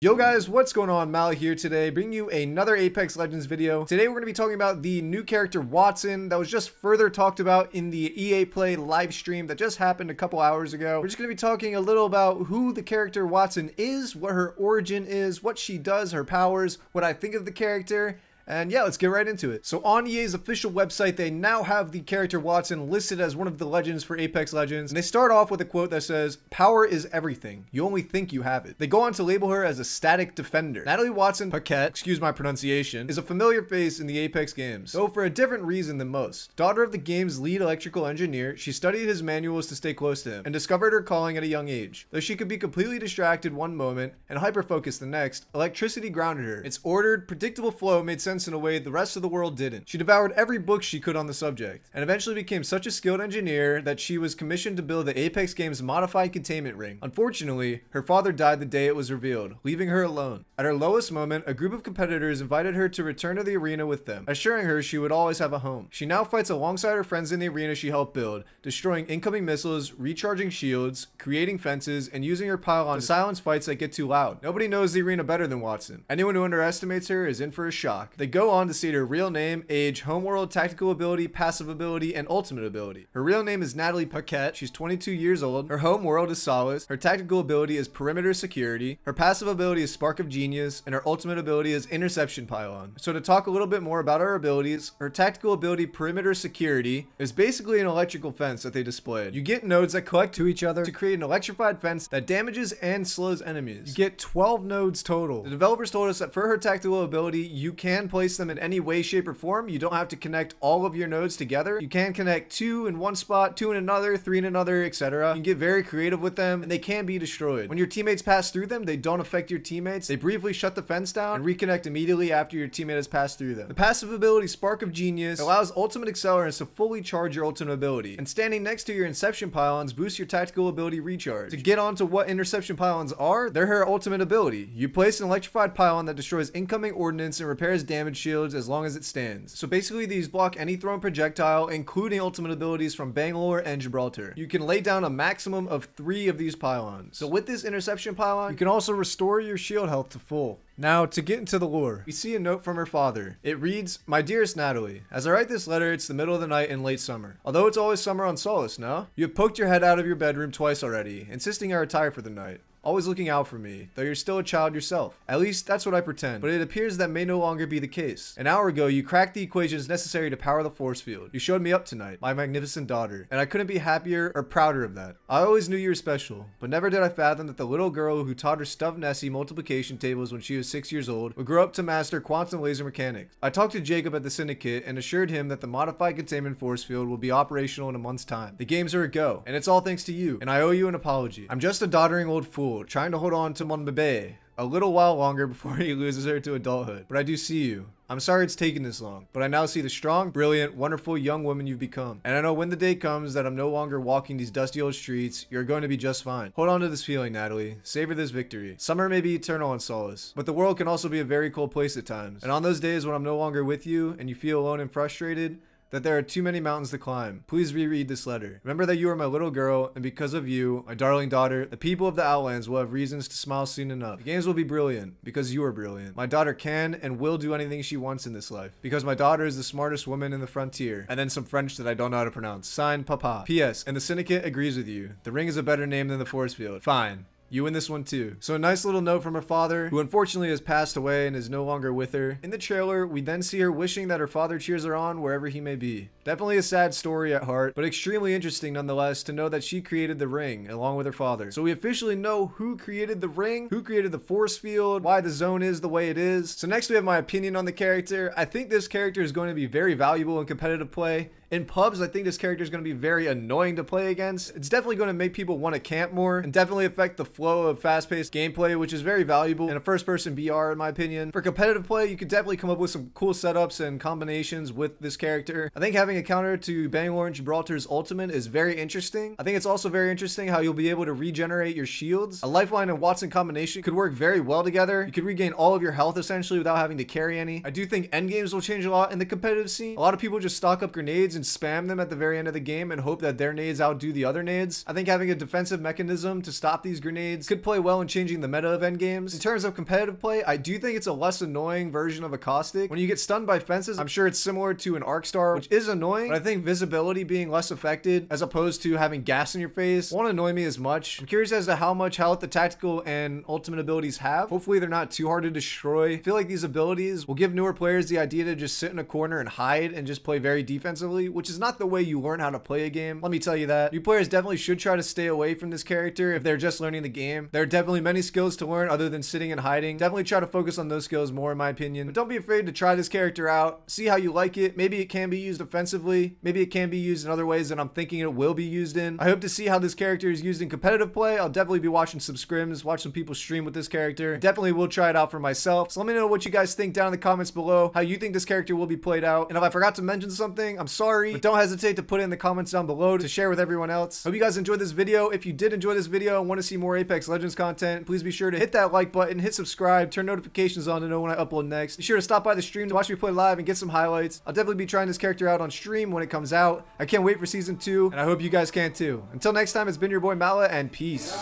Yo guys, what's going on? Mal here today, bringing you another Apex Legends video. Today we're going to be talking about the new character Wattson that was just further talked about in the EA Play live stream that just happened a couple hours ago. We're just going to be talking a little about who the character Wattson is, what her origin is, what she does, her powers, what I think of the character. And yeah, let's get right into it. So on EA's official website, they now have the character Wattson listed as one of the legends for Apex Legends. And they start off with a quote that says, "Power is everything. You only think you have it." They go on to label her as a static defender. Natalie Wattson Paquette, excuse my pronunciation, is a familiar face in the Apex games, though for a different reason than most. Daughter of the game's lead electrical engineer, she studied his manuals to stay close to him and discovered her calling at a young age. Though she could be completely distracted one moment and hyper-focused the next, electricity grounded her. Its ordered, predictable flow made sense in a way the rest of the world didn't. She devoured every book she could on the subject, and eventually became such a skilled engineer that she was commissioned to build the Apex game's modified containment ring. Unfortunately, her father died the day it was revealed, leaving her alone. At her lowest moment, a group of competitors invited her to return to the arena with them, assuring her she would always have a home. She now fights alongside her friends in the arena she helped build, destroying incoming missiles, recharging shields, creating fences, and using her pylon to silence fights that get too loud. Nobody knows the arena better than Wattson. Anyone who underestimates her is in for a shock. They go on to state her real name, age, homeworld, tactical ability, passive ability, and ultimate ability. Her real name is Natalie Paquette. She's 22 years old. Her homeworld is Solace. Her tactical ability is perimeter security. Her passive ability is spark of genius, and her ultimate ability is interception pylon. So to talk a little bit more about her abilities, her tactical ability perimeter security is basically an electrical fence that they displayed. You get nodes that collect to each other to create an electrified fence that damages and slows enemies. You get 12 nodes total. The developers told us that for her tactical ability, you can place them in any way, shape, or form. You don't have to connect all of your nodes together. You can connect 2 in one spot, 2 in another, 3 in another, etc. You can get very creative with them, and they can be destroyed. When your teammates pass through them, they don't affect your teammates. They briefly shut the fence down and reconnect immediately after your teammate has passed through them. The passive ability Spark of Genius allows ultimate accelerants to fully charge your ultimate ability, and standing next to your inception pylons boosts your tactical ability recharge. To get on to what interception pylons are, they're her ultimate ability. You place an electrified pylon that destroys incoming ordnance and repairs damaged shields as long as it stands. So basically these block any thrown projectile, including ultimate abilities from Bangalore and Gibraltar. You can lay down a maximum of 3 of these pylons. So with this interception pylon, you can also restore your shield health to full. Now, to get into the lore, we see a note from her father. It reads, "My dearest Natalie, as I write this letter, it's the middle of the night in late summer. Although it's always summer on Solace, no? You have poked your head out of your bedroom twice already, insisting I retire for the night. Always looking out for me, though you're still a child yourself. At least, that's what I pretend, but it appears that may no longer be the case. An hour ago, you cracked the equations necessary to power the force field. You showed me up tonight, my magnificent daughter, and I couldn't be happier or prouder of that. I always knew you were special, but never did I fathom that the little girl who taught her stuffed Nessie multiplication tables when she was 6 years old would grow up to master quantum laser mechanics. I talked to Jacob at the Syndicate and assured him that the modified containment force field will be operational in a month's time. The games are a go, and it's all thanks to you, and I owe you an apology. I'm just a doddering old fool, trying to hold on to mon bébé a little while longer before he loses her to adulthood. But I do see you. I'm sorry it's taken this long, but I now see the strong, brilliant, wonderful young woman you've become. And I know when the day comes that I'm no longer walking these dusty old streets, you're going to be just fine. Hold on to this feeling, Natalie. Savor this victory. Summer may be eternal in Solace, but the world can also be a very cold place at times. And on those days when I'm no longer with you and you feel alone and frustrated, that there are too many mountains to climb, please reread this letter. Remember that you are my little girl, and because of you, my darling daughter, the people of the Outlands will have reasons to smile soon enough. The games will be brilliant, because you are brilliant. My daughter can and will do anything she wants in this life, because my daughter is the smartest woman in the frontier." And then some French that I don't know how to pronounce. Signed, Papa. P.S. And the Syndicate agrees with you. The ring is a better name than the force field. Fine. You win this one too. So a nice little note from her father, who unfortunately has passed away and is no longer with her. In the trailer, we then see her wishing that her father cheers her on wherever he may be. Definitely a sad story at heart, but extremely interesting nonetheless to know that she created the ring along with her father. So we officially know who created the ring, who created the force field, why the zone is the way it is. So next we have my opinion on the character. I think this character is going to be very valuable in competitive play. In pubs, I think this character is going to be very annoying to play against. It's definitely going to make people want to camp more and definitely affect the flow of fast-paced gameplay, which is very valuable in a first-person BR in my opinion. For competitive play, you could definitely come up with some cool setups and combinations with this character. I think having a counter to Bangalore and Gibraltar's ultimate is very interesting. I think it's also very interesting how you'll be able to regenerate your shields. A lifeline and Wattson combination could work very well together. You could regain all of your health essentially without having to carry any. I do think endgames will change a lot in the competitive scene. A lot of people just stock up grenades and spam them at the very end of the game and hope that their nades outdo the other nades. I think having a defensive mechanism to stop these grenades grenades. Could play well in changing the meta of endgames. In terms of competitive play, I do think it's a less annoying version of a caustic. When you get stunned by fences, I'm sure it's similar to an arc star, which is annoying, but I think visibility being less affected as opposed to having gas in your face won't annoy me as much. I'm curious as to how much health the tactical and ultimate abilities have. Hopefully they're not too hard to destroy. I feel like these abilities will give newer players the idea to just sit in a corner and hide and just play very defensively, which is not the way you learn how to play a game. Let me tell you that. New players definitely should try to stay away from this character if they're just learning the game. There are definitely many skills to learn other than sitting and hiding. Definitely try to focus on those skills more in my opinion. But don't be afraid to try this character out. See how you like it. Maybe it can be used offensively. Maybe it can be used in other ways that I'm thinking it will be used in. I hope to see how this character is used in competitive play. I'll definitely be watching some scrims, watch some people stream with this character. Definitely will try it out for myself. So let me know what you guys think down in the comments below, how you think this character will be played out. And if I forgot to mention something, I'm sorry, but don't hesitate to put it in the comments down below to share with everyone else. Hope you guys enjoyed this video. If you did enjoy this video and want to see more Apex Legends content, please be sure to hit that like button, hit subscribe, turn notifications on to know when I upload next. Be sure to stop by the stream to watch me play live and get some highlights. I'll definitely be trying this character out on stream when it comes out. I can't wait for season 2, and I hope you guys can too. Until next time, it's been your boy Mala, and peace.